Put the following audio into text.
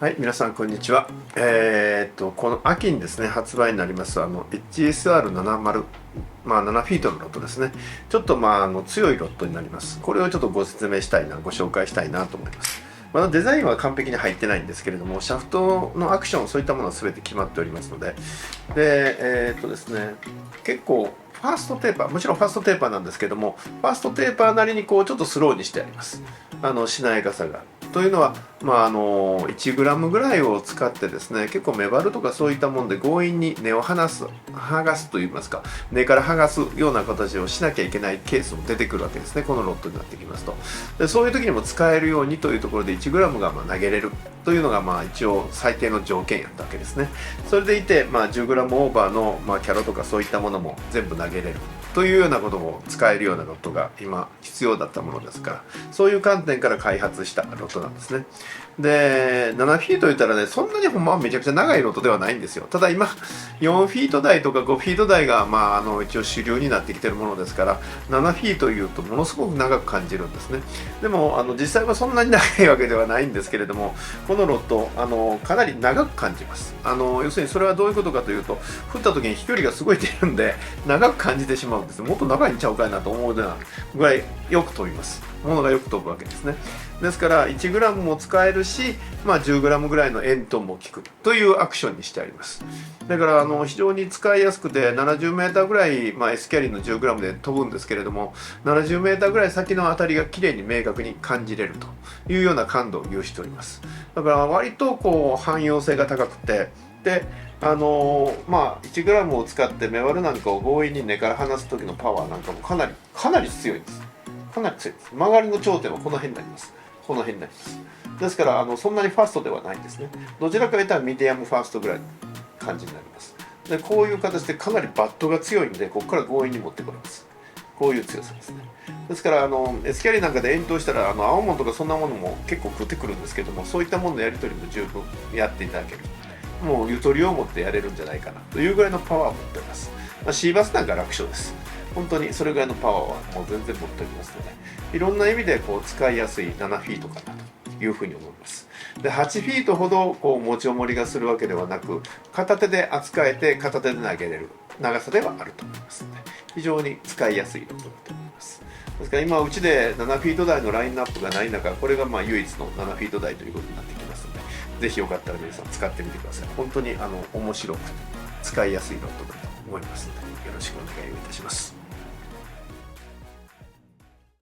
はい、皆さんこんにちは。この秋にですね、発売になりますHSR70、7フィートのロットですね。ちょっと強いロットになります。これをちょっとご説明したいな、ご紹介したいなと思います。まだデザインは完璧に入ってないんですけれども、シャフトのアクション、そういったものは全て決まっておりますので、で、ですね、結構、ファーストテーパー、もちろんファーストテーパーなんですけども、ファーストテーパーなりにこうちょっとスローにしてあります。しなやかさが。というのは、1グラムぐらいを使ってですね、結構メバルとかそういったもので強引に根を剥がすといいますか、根から剥がすような形をしなきゃいけないケースも出てくるわけですね、このロットになってきますと。でそういう時にも使えるようにというところで1グラムが投げれるというのが一応最低の条件やったわけですね。それでいて、10グラムオーバーのキャロとかそういったものも全部投げれるというようなことも使えるようなロットが今必要だったものですから、そういう観点から開発したロットなんですね。で、7フィート言ったらね、そんなにほんまはめちゃくちゃ長いロットではないんですよ。ただ今、4フィート台とか5フィート台が、一応主流になってきてるものですから、7フィート言うとものすごく長く感じるんですね。でも、実際はそんなに長いわけではないんですけれども、このロット、かなり長く感じます。要するにそれはどういうことかというと、振った時に飛距離がすごい出るんで、長く感じてしまうんです。もっと長いんちゃうかいなと思うようなぐらいよく飛びます。ものがよく飛ぶわけですね。ですから 1g も使えるし、10g ぐらいの円筒も効くというアクションにしてあります。だから非常に使いやすくて 70m ぐらい、S キャリーの 10g で飛ぶんですけれども、70m ぐらい先の当たりがきれいに明確に感じれるというような感度を有しております。だから割とこう汎用性が高くて、で1g を使ってメバルなんかを強引に根から離す時のパワーなんかもかなり強いです。かなり強いです。曲がりの頂点はこの辺になります。この辺になります。ですからそんなにファーストではないんですね。どちらかといったらミディアムファーストぐらいの感じになります。でこういう形でかなりバットが強いんで、ここから強引に持ってこれます。こういう強さですね。ですからS キャリーなんかで遠投したら青物とかそんなものも結構食ってくるんですけども、そういったもののやり取りも十分やっていただける。もうゆとりを持ってやれるんじゃないかなというぐらいのパワーを持っております。C バスなんか楽勝です。本当にそれぐらいのパワーはもう全然持っておりますので、いろんな意味で使いやすい7フィートかなというふうに思います。で8フィートほど持ち重りがするわけではなく、片手で扱えて片手で投げれる長さではあると思いますので、非常に使いやすいロットだと思います。ですから今うちで7フィート台のラインナップがない中、これが唯一の7フィート台ということになってきますので、ぜひよかったら皆さん使ってみてください。本当に面白くて使いやすいロットだと思いますので、よろしくお願いいたします。